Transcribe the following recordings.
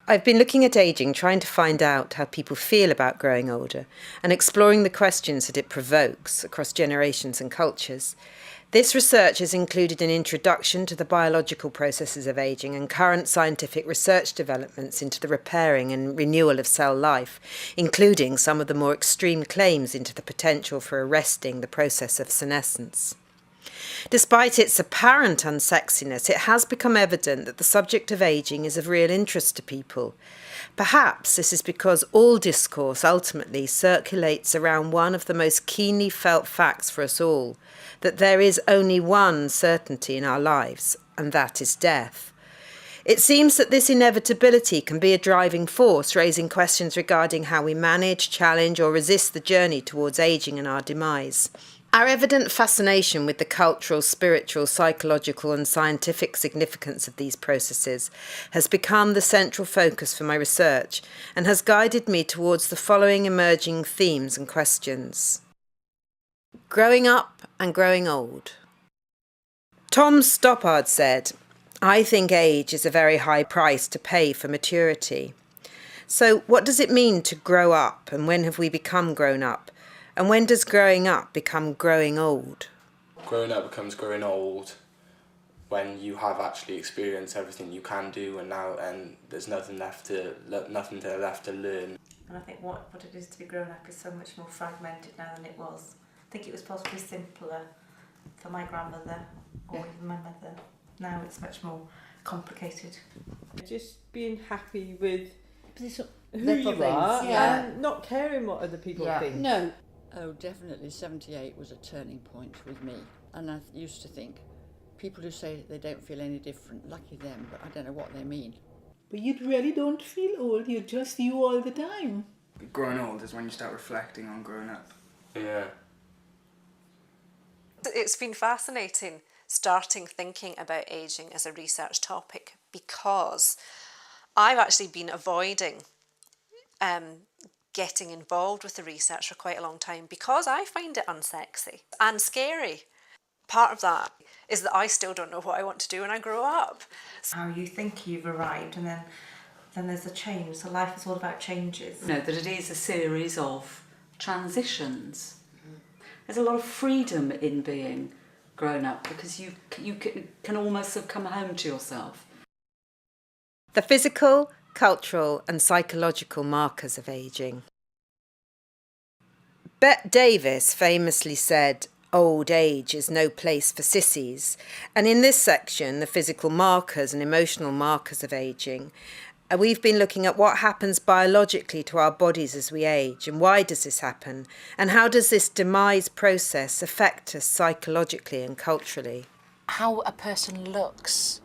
I've been looking at ageing, trying to find out how people feel about growing older and exploring the questions that it provokes across generations and cultures. This research has included an introduction to the biological processes of ageing and current scientific research developments into the repairing and renewal of cell life, including some of the more extreme claims into the potential for arresting the process of senescence. Despite its apparent unsexiness, it has become evident that the subject of ageing is of real interest to people. Perhaps this is because all discourse ultimately circulates around one of the most keenly felt facts for us all, that there is only one certainty in our lives, and that is death. It seems that this inevitability can be a driving force, raising questions regarding how we manage, challenge, or resist the journey towards ageing and our demise. Our evident fascination with the cultural, spiritual, psychological and scientific significance of these processes has become the central focus for my research and has guided me towards the following emerging themes and questions. Growing up and growing old. Tom Stoppard said, "I think age is a very high price to pay for maturity." So what does it mean to grow up, and when have we become grown up? And when does growing up become growing old? Growing up becomes growing old when you have actually experienced everything you can do, and there's nothing left to learn. And I think what it is to be grown up is so much more fragmented now than it was. I think it was possibly simpler for my grandmother or even my mother. Now it's much more complicated. Just being happy with who Little you things, are yeah. and not caring what other people think. No. Oh, definitely 78 was a turning point with me. And I used to think, people who say they don't feel any different, lucky them, but I don't know what they mean. But you really don't feel old, you're just you all the time. Growing old is when you start reflecting on growing up. Yeah. It's been fascinating starting thinking about ageing as a research topic, because I've actually been avoiding getting involved with the research for quite a long time because I find it unsexy and scary. Part of that is that I still don't know what I want to do when I grow up. How you think you've arrived, and then there's a change. So life is all about changes. You know, that it is a series of transitions. There's a lot of freedom in being grown up because you can almost have come home to yourself. The physical, cultural and psychological markers of ageing. Bette Davis famously said, "Old age is no place for sissies." And in this section, the physical markers and emotional markers of ageing, we've been looking at what happens biologically to our bodies as we age, and why does this happen, and how does this demise process affect us psychologically and culturally. How a person looks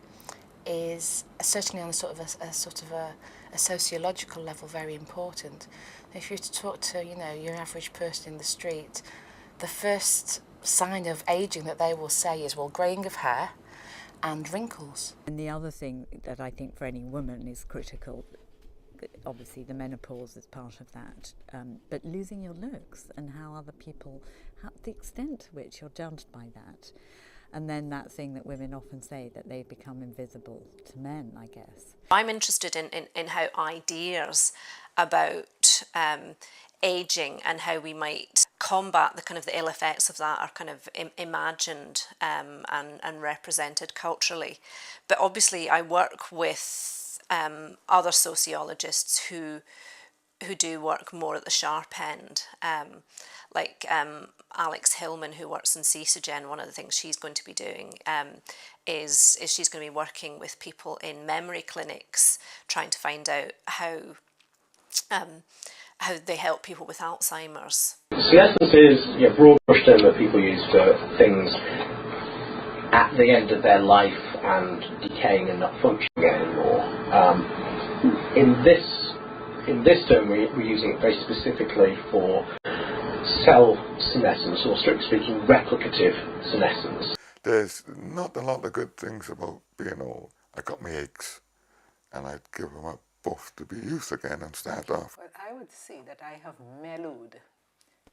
is certainly on a sociological level very important. If you were to talk to, your average person in the street, the first sign of ageing that they will say is, graying of hair and wrinkles. And the other thing that I think for any woman is critical, obviously the menopause is part of that, but losing your looks and how other people, the extent to which you're judged by that. And then that thing that women often say, that they become invisible to men, I guess. I'm interested in how ideas about ageing and how we might combat the ill effects of that are kind of imagined and represented culturally. But obviously I work with other sociologists who do work more at the sharp end, like Alex Hillman, who works in CISOGEN. One of the things she's going to be doing is she's going to be working with people in memory clinics, trying to find out how they help people with Alzheimer's. Senescence is a broad brush term that people use for things at the end of their life and decaying and not functioning anymore. In this term, we're using it very specifically for cell senescence, or strictly speaking, replicative senescence. There's not a lot of good things about being old. I got my aches, and I'd give them a buff to be used again and start off. But I would say that I have mellowed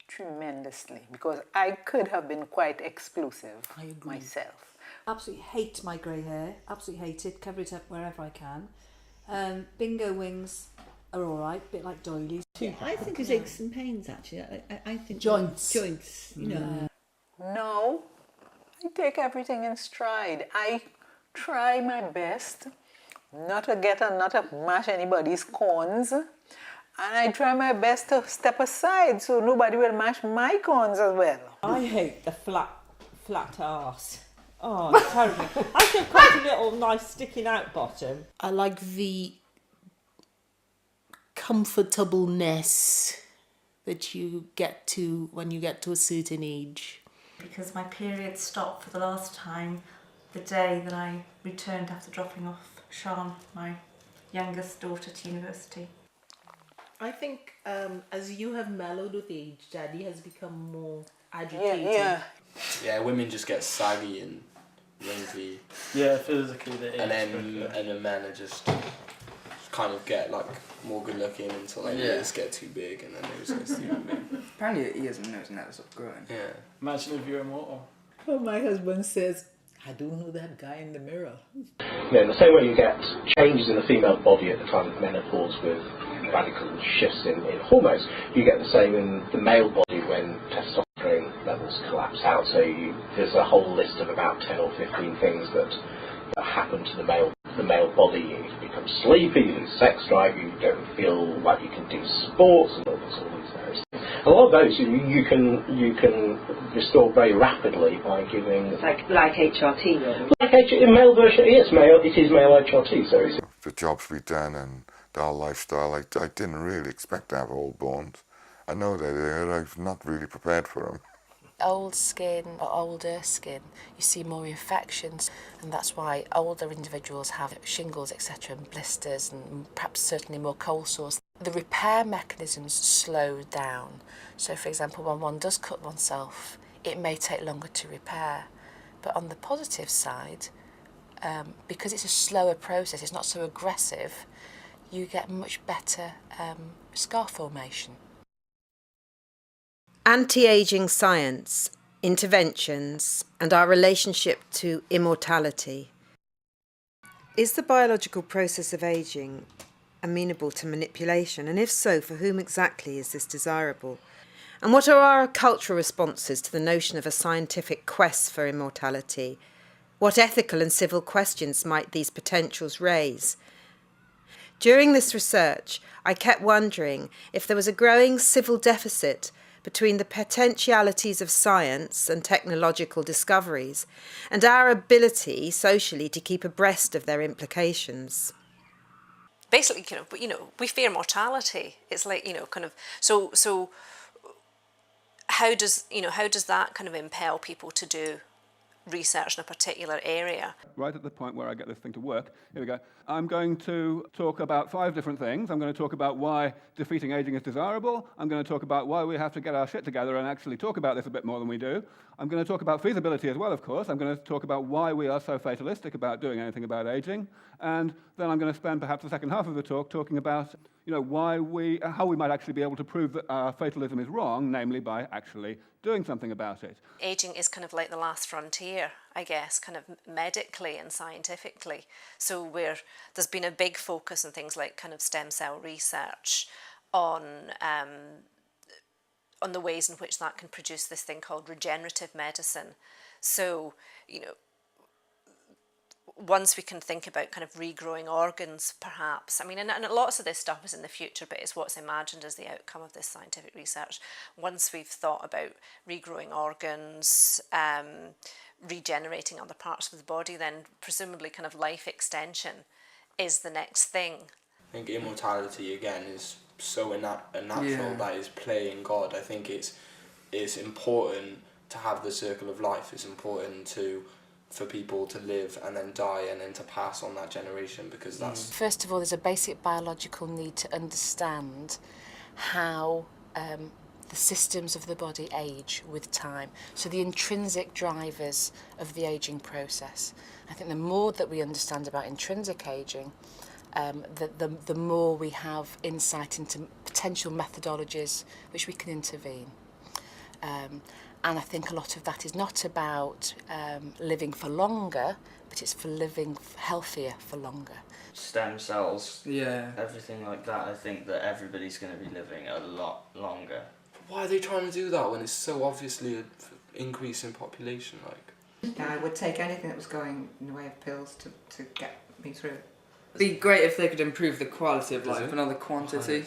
tremendously, because I could have been quite exclusive myself. Absolutely hate my grey hair, absolutely hate it, cover it up wherever I can. Bingo wings are all right, a bit like doilies. I think it's aches and pains, actually. I think Joints. Joints, you know. No, I take everything in stride. I try my best not to mash anybody's corns. And I try my best to step aside so nobody will mash my corns as well. I hate the flat arse. Oh, it's terrible. I feel quite a little nice sticking out bottom. I like the comfortableness that you get to when you get to a certain age. Because my period stopped for the last time the day that I returned after dropping off Sean, my youngest daughter, to university. I think as you have mellowed with age, Daddy has become more agitated. Yeah, women just get saggy and wrinkly. Yeah, physically they age. And then men are just kind of get like more good looking until their ears get too big and then they just get stupid. Apparently your ears and nose never stop growing. Yeah. Imagine if you're immortal. Well, my husband says, I don't know that guy in the mirror. Yeah, in the same way you get changes in the female body at the time of menopause with radical shifts in hormones, you get the same in the male body when testosterone levels collapse out. So there's a whole list of about 10 or 15 things that happen to the male body. You become sleepy, you lose sex drive, you don't feel like you can do sports and all these various things. A lot of those you can restore very rapidly by giving like HRT. Really. Like in male version, yes, it is male HRT. So it's the jobs we done and our lifestyle, I didn't really expect to have old bones. I know they're there, I'm not really prepared for them. Old skin or older skin, you see more infections, and that's why older individuals have shingles, etc., and blisters, and perhaps certainly more cold sores. The repair mechanisms slow down. So, for example, when one does cut oneself, it may take longer to repair. But on the positive side, because it's a slower process, it's not so aggressive, you get much better scar formation. Anti-aging science, interventions, and our relationship to immortality. Is the biological process of aging amenable to manipulation? And if so, for whom exactly is this desirable? And what are our cultural responses to the notion of a scientific quest for immortality? What ethical and civil questions might these potentials raise? During this research, I kept wondering if there was a growing civil deficit between the potentialities of science and technological discoveries and our ability socially to keep abreast of their implications. Basically, we fear mortality. It's like, so how does that kind of impel people to do research in a particular area? Right at the point where I get this thing to work, here we go. I'm going to talk about 5 different things. I'm going to talk about why defeating aging is desirable. I'm going to talk about why we have to get our shit together and actually talk about this a bit more than we do. I'm going to talk about feasibility as well, of course. I'm going to talk about why we are so fatalistic about doing anything about aging. And then I'm going to spend perhaps the second half of the talk talking about how we might actually be able to prove that our fatalism is wrong, namely by actually doing something about it. Aging is kind of like the last frontier, I guess, kind of medically and scientifically. So there's been a big focus on things like kind of stem cell research on the ways in which that can produce this thing called regenerative medicine. So, once we can think about kind of regrowing organs, perhaps, and lots of this stuff is in the future, but it's what's imagined as the outcome of this scientific research. Once we've thought about regrowing organs, regenerating other parts of the body, then presumably kind of life extension is the next thing. I think immortality, again, is so unnatural that is playing God. I think it's important to have the circle of life. It's important for people to live and then die and then to pass on that generation, because that's... First of all, there's a basic biological need to understand how the systems of the body age with time. So the intrinsic drivers of the aging process. I think the more that we understand about intrinsic aging, the more we have insight into potential methodologies which we can intervene. And I think a lot of that is not about living for longer, but it's for living healthier for longer. Stem cells, everything like that. I think that everybody's going to be living a lot longer. Why are they trying to do that when it's so obviously an increase in population? Like, I would take anything that was going in the way of pills to get me through. It'd be great if they could improve the quality of life, not the quantity.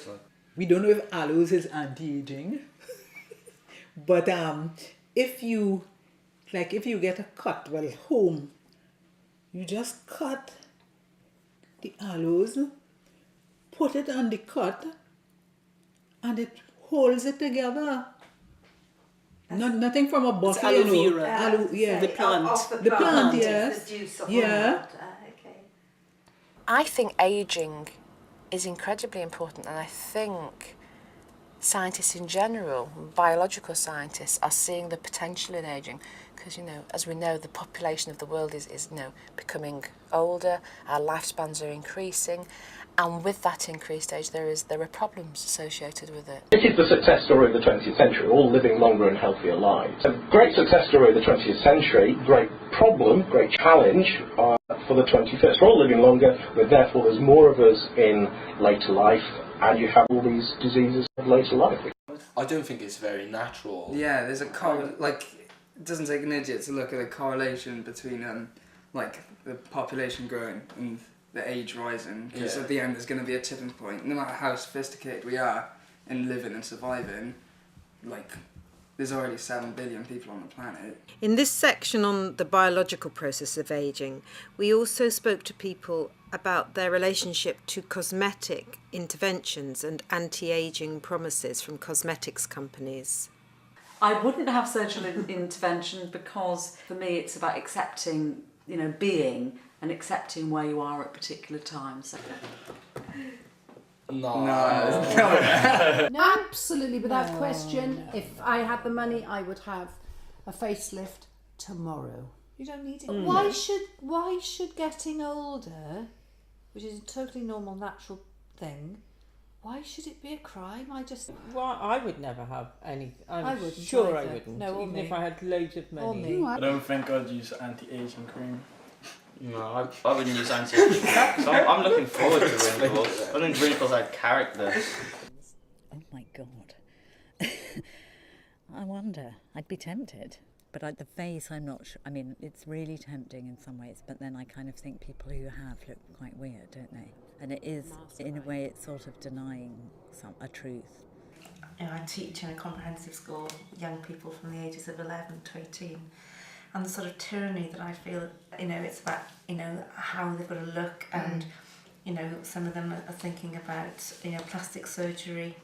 We don't know if aloes is anti-aging, but if you get a cut, home, you just cut the aloes, put it on the cut, and it holds it together. Nothing from a bottle, aloe vera. The plant. Off The plant, yes. The juice of Yeah. okay. I think ageing is incredibly important, and I think scientists in general, biological scientists, are seeing the potential in ageing because, as we know, the population of the world is becoming older, our lifespans are increasing, and with that increased age there are problems associated with it. It is the success story of the 20th century, all living longer and healthier lives. A great success story of the 20th century, great problem, great challenge for the 21st. We're all living longer, but therefore there's more of us in later life, and you have all these diseases of later life. I don't think it's very natural. Yeah, there's it doesn't take an idiot to look at the correlation between the population growing and the age rising, because at the end there's going to be a tipping point. No matter how sophisticated we are in living and surviving, there's already 7 billion people on the planet. In this section on the biological process of ageing, we also spoke to people about their relationship to cosmetic interventions and anti-aging promises from cosmetics companies. I wouldn't have surgical intervention because for me it's about accepting, being and accepting where you are at particular times. No. Absolutely, without question. If I had the money, I would have a facelift tomorrow. You don't need it. But why should getting older, which is a totally normal, natural thing, why should it be a crime? I would never have anything. I wouldn't. Sure, I either. wouldn't. No, even if I had loads of money. I don't think I'd use anti-aging cream. No, I wouldn't use anti-aging cream. So I'm looking forward to wrinkles. I think wrinkles add character. Oh my God. I wonder. I'd be tempted. But the face, I'm not sure. I mean, it's really tempting in some ways, but then I kind of think people who have look quite weird, don't they? And it is, in a way, it's sort of denying a truth. I teach in a comprehensive school, young people from the ages of 11 to 18. And the sort of tyranny that I feel, it's about, how they've got to look, and, some of them are thinking about, plastic surgery,